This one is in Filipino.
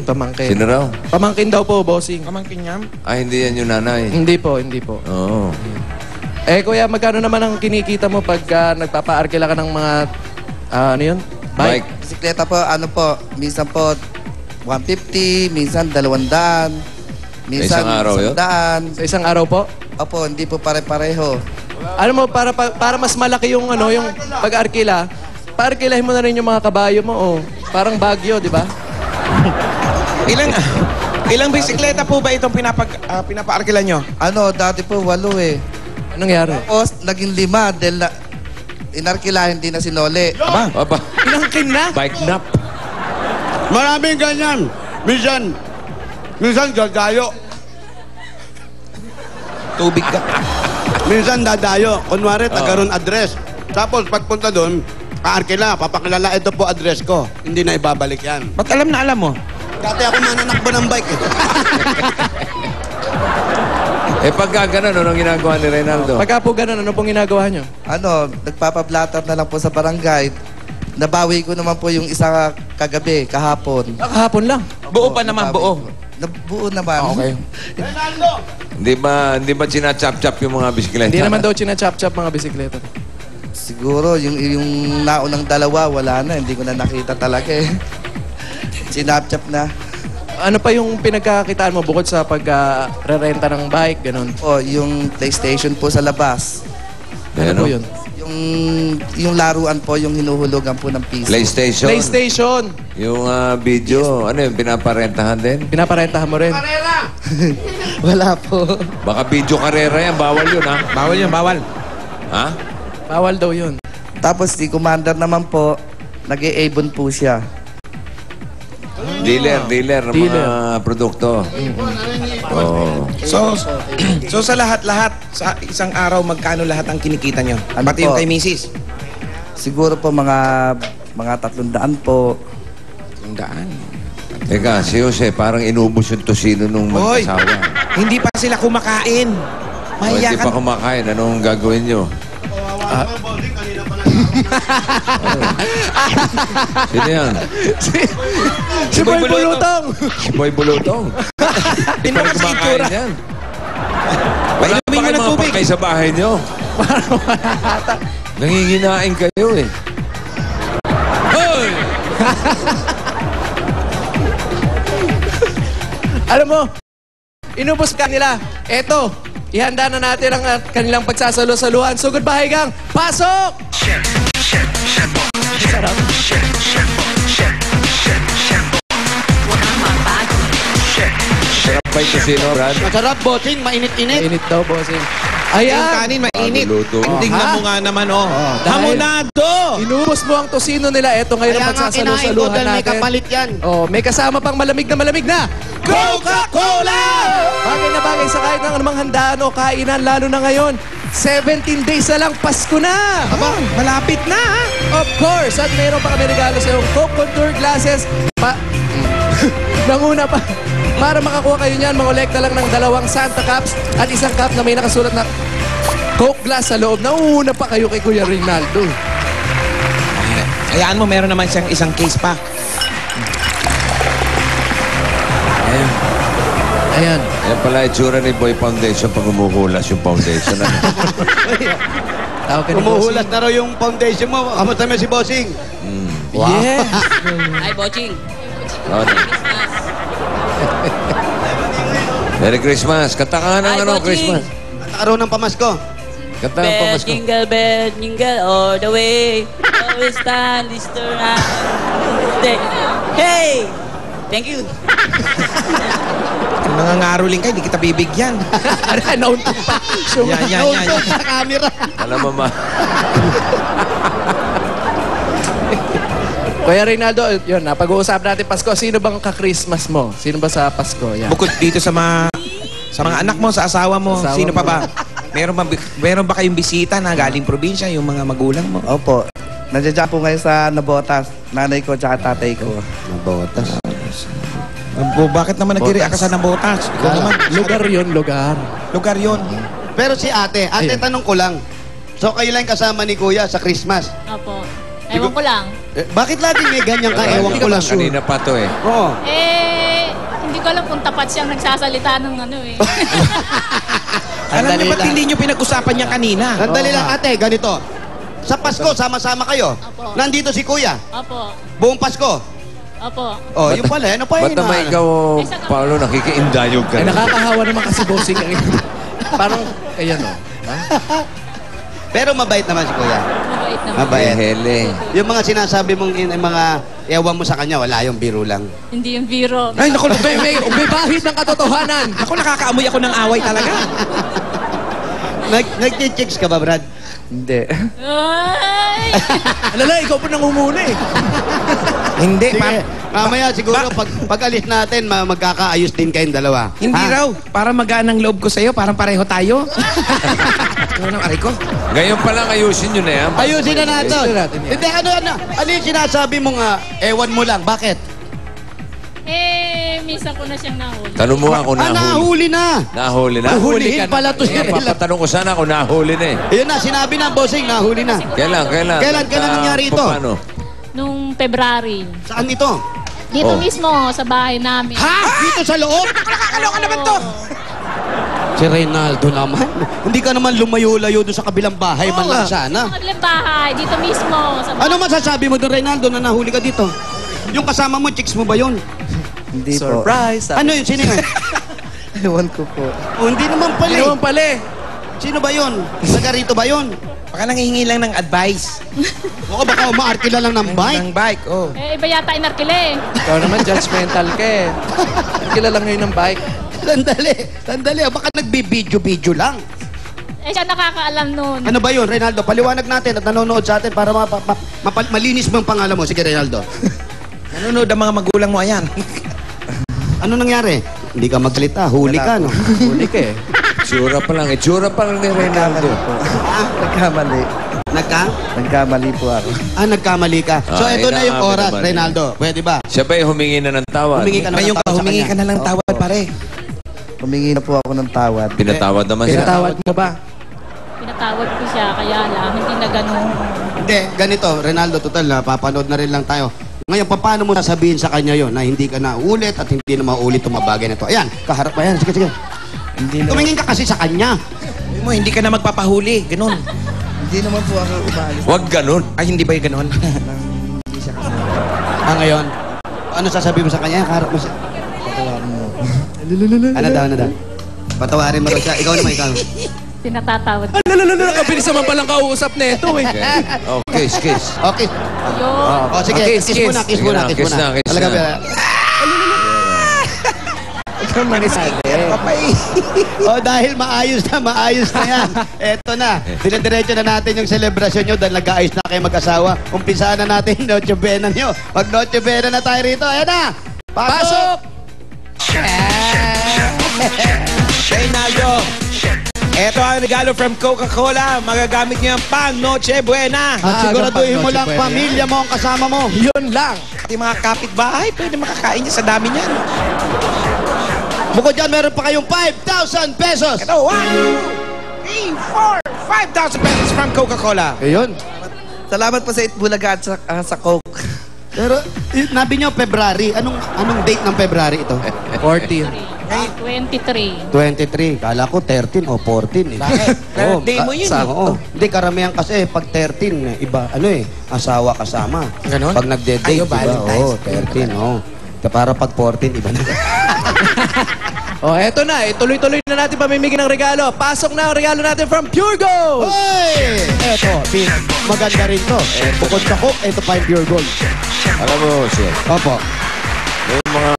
Pamangkin. Sino raw? Pamangkin daw po, bossing. Pamangkin niya? Ay, hindi yan yung nanay. Hindi po, hindi po. Oo. Eh, kuya, magkano naman ang kinikita mo pag nagpapa-arkila ka ng mga, ano yun? Bike? Bisikleta po, ano po, minsan po 150, minsan 200, minsan Isang araw yun? 100. Sa isang araw po? Opo, hindi po pare-pareho. Ano mo, para mas malaki yung, ano, yung pag-arkila, pa-arkilahin mo na rin yung mga kabayo mo, oh. Parang Baguio, di ba? Ilang bisikleta po ba itong pinapa-arkila nyo? Ano, dati po 8 eh. Anong nangyari? Tapos, naging 5 dahil inarkilahin din na sinole. Aba, Inangkin na? bike nap. Maraming ganyan. Minsan dadayo. Tubig ka. Minsan dadayo. Kunwari, tagaroon address. Tapos pagpunta doon, kaarkila, papakilala, ito po address ko. Hindi na ibabalik yan. Ba't alam na alam mo? Dati ako mananakbo ng bike eh. Eh, pagka ganun, anong ginagawa ni Reynaldo? Pagka po ganun, ano pong ginagawa nyo? Ano, nagpapablatter na lang po sa barangay. Nabawi ko naman po yung isa kagabi, kahapon. Kahapon lang. Buo pa naman, buo. Nabuo naman. Okay. Hindi ba sinachap-chap yung mga bisikleta? Hindi naman daw china-chop-chop mga bisikleta. Siguro, yung naunang dalawa, wala na. Hindi ko na nakita talaga eh. Sinapchap na. Ano pa yung pinagkakitaan mo bukod sa pag-rerenta ng bike, ganun? O, yung PlayStation po sa labas. Ano po yun? Yung laruan po, yung hinuhulugan po ng piso. PlayStation. PlayStation! Yung video, ano yun, pinaparentahan din? Pinaparentahan mo rin? Wala po. Baka video karera yan, bawal yun, ha? Bawal yun, bawal. Ha? Bawal daw yun. Tapos si Commander naman po, nag-e-abon po siya. Dealer ng mga produkto. Oh. So sa lahat-lahat, sa isang araw, magkano lahat ang kinikita nyo? Ano Pati yung po? kay Mrs. Siguro po mga 300 po. Yung daan. Teka, si Jose, parang inubos yung tosino nung Hoy! mag-asawa. Hindi pa sila kumakain. O, Mahiya hindi ka. pa kumakain. Anong gagawin nyo? Sino yan? Si Boy Bulutong! Si Boy Bulutong. Hindi pa rin kumakain yan. Wala pa Painumin mo kayo ng mga tubig. pagkay sa bahay nyo. Nanginginain kayo eh. Hoy! Alam mo, inubos ka nila. Eto, ihanda na natin ang kanilang pagsasalo-saluhan. So goodbye, gang. Pasok! Sarap. Sarap ba yung tosino, Brad? Masarap, bossing. Mainit-init. Init daw, bossing. Yung Ayan! kanin, mainit. Luto. Tingnan Ha? mo nga naman, oh. dahil- Hamonado! Inubos mo ang tosino nila. Eto ngayon ang Kaya nga kinain ko pagsasalo-saluhan dahil may natin. kapalit yan. Oh, may kasama pang malamig na Coca-Cola! Bagay na bagay sa kahit ng anumang handaan o kainan, lalo na ngayon. 17 days na lang, Pasko na! Aba, malapit na, ha? Of course! At mayroon pa kami regalo sa iyong Coke Contour Glasses. Nanguna pa. Para makakuha kayo niyan, mangolekta lang ng 2 Santa Cups at 1 cup na may nakasulat na Coke glass sa loob. Nauuna pa kayo kay Kuya Reynaldo. Hayaan mo, meron naman siyang isang case pa. Ayan. Yan pala itsura ni Boy Foundation pag umukulas yung foundation. Ano? Tawag ka ni Umuhulas Bossing. na raw yung foundation mo. Kamusta mo si bossing? Yes! Hi, Boching. Ano? Merry Christmas. Kanta ka ng Ay, ano, Boching. Christmas. Araw ng pamasko. Kanta ng pamasko. Bell, jingle all the way. Always stand this turn. Hey! Thank you. Kung nangangaroling kayo, di kita bibigyan. Nauntok pa. Yan. Sa camera. Alam mo ma. Kuya Reynaldo, yun, napag-uusap natin Pasko. Sino bang ka-Christmas mo? Sino ba sa Pasko? Yan. Bukod dito sa mga anak mo, sa asawa mo, Asawa sino pa mo. ba? Meron ba kayong bisita na galing probinsya, yung mga magulang mo? Opo. Nandiyan po ngayon sa Nabotas. Nanay ko tsaka tatay ko. Nabotas. Bakit naman nag-react ka sa Nabotas? Ikaw naman. Lugar yun, lugar. Lugar yun. Pero si ate, Ayun. tanong ko lang. So kayo lang kasama ni kuya sa Christmas. Opo. Ewan ko lang. Bakit lagi may ganyan ka? Ewan ko lang. Kanina pa to eh. Oo. Eh, Hindi ko alam kung tapat siyang nagsasalita ng ano eh. Alam niyo Sandali ba't lang. hindi niyo pinag-usapan niya kanina? Sandali lang, ate, ganito. Sa Pasko, sama-sama kayo. Opo. Nandito si Kuya. Opo. Buong Pasko. Opo. Oh, yung pala. Ano pa Ba't yun? naman ikaw, Paolo, nakikiindayog ka Ay, na? nakakahawa naman kasi bossing. Parang, ayan o. Pero mabait naman si Kuya. Mabait naman. Mabait. Hele. Yung mga sinasabi mong mga ewan mo sa kanya, wala yung biro lang. Hindi yung biro. Ay, naku, May bahid ng katotohanan. Ako nakakaamoy ako ng away talaga. Nag-chicks ka ba, Brad? Hindi. Ay! Alala, ikaw po nangunguna eh. Hindi, Sige, mamaya siguro pag alis natin, magkakaayos din kayong dalawa. Hindi Ha? raw. Para magaan ang loob ko sa'yo, parang pareho tayo. Ano ang aray ko? Ngayon pa lang ayusin nyo na yan. Ayusin na natin. Ayusin na natin yan. Hindi, ano yung sinasabi mong ewan mo lang? Bakit? Minsan ko na siyang nahuli. Tanong mo nga kung nahuli. Nahuli na. Nahuli na? Nahulihin pala to si Kaya Rela. papatanong ko sana kung nahuli na eh. Ayun na, sinabi na, bossing, nahuli na. Kailan? Kailan nangyari ito? Paano? Nung February. Saan ito? Dito Oh. mismo, sa bahay namin. Ha? Dito sa loob? Nakakaloka naman to. Si Reynaldo naman. Hindi ka naman lumayo-layo doon sa kabilang bahay man lang sana. Sa kabilang bahay, dito mismo. Sa bahay. Ano masasabi mo doon, Reynaldo, na nahuli ka dito? Yung kasama mo, chicks mo ba yun? Hindi po. Surprise. Ano yun? Sino yun? Ewan ko po. Oh, hindi naman pala Hindi eh. naman pala eh. Sino ba yun? Taga rito ba yun? Baka nangihingi lang ng advice. Oo, baka umaarkila lang ng bike. Ng bike, oh. Iba yata inarkile. Ikaw naman, judgmental ka eh. Kilala ngayon ng bike. Sandali. Baka nagbibidyo-video lang. Siya nakakaalam nun. Ano ba yun, Reynaldo? Paliwanag natin at nanonood sa atin para malinis mo ang pangalan mo. Sige, Reynaldo. Nanonood ang mga magulang mo, ayan. Ano nangyari? Hindi ka magsalita. Huli ka, no? Huli ka eh. Itsura pa lang ni Reynaldo. Nagkamali. Nagkamali po ako. Nagkamali ka. So, Ah, ito na yung inaamin oras, naman Reynaldo. Pwede ba? Siya ba'y humingi na ng tawad? Humingi ka na Ngayon ng ka, tawad sa humingi kanya. ka na lang tawad, pare. Humingi na po ako ng tawad. Pinatawad naman siya. Pinatawad mo ba? Pinatawad ko siya, kaya lang, hindi na ganun. Hindi, ganito, Reynaldo, total, napapanood na rin lang tayo. Ngayon, paano mo sasabihin sa kanya yon na hindi ka na ulit at hindi na maulit itong mabagay na to? Ayan, kaharap pa yan. Sige. Hindi na, Tumingin ka kasi sa kanya. Sabi mo, hindi ka na magpapahuli. Ganun. hindi naman po ako umalis. Huwag ganun. Ay, hindi ba yung ganun? Hindi siya kasama. Ngayon, ano sasabihin mo sa kanya? Kaharap mo siya. Patawarin mo. Ano daw? Patawarin mo daw siya. Ikaw naman, ikaw. Pinatatawad ko. Nakabilis naman palang kausap na ito eh. Okay, kiss. Okay. Yun. O, sige, Okay, kiss muna. Kiss na. Talaga ba? Ikaw manisali. Dahil maayos na yan. Eto na. Dinediretso na natin yung selebrasyon nyo dahil nag-aayos na kayo mag-asawa. Umpisa na natin yung Noche Buena nyo. Mag-Noche Buena na tayo rito. Ayan na! Pasok! Reynaldo, eto ang regalo from Coca-Cola. Magagamit niyo ang pang Noche Buena. At siguraduhin mo Noche lang, Buena pamilya mo ang kasama mo. Yun lang. Pati mga kapitbahay, pwede makakain niya sa dami niyan. Bukod dyan, meron pa kayong 5,000 pesos. Ito, 1, 2, 3, 4, 5,000 pesos from Coca-Cola. Ayun. Salamat po sa Itbulaga at sa Coke. Pero, nabi nyo, February. Anong date ng February ito? 14. 23. 23. Kala ko 13 o 14 eh. Bakit? Birthday mo yun eh. Oo. Hindi, karamihan kasi pag 13, iba, asawa kasama. Ganon? Pag nagde-date, Ayo, diba? Valentine's. Oo, 13, oo. Para pag 14, iba na. Oh, eto na. Tuloy-tuloy na natin pamimigay ng regalo. Pasok na ang regalo natin from Pure Gold! Hoy! Eto, maganda rin to. Bukod sa Coke, ito pa yung Pure Gold. Alam mo, sir, Opo. may mga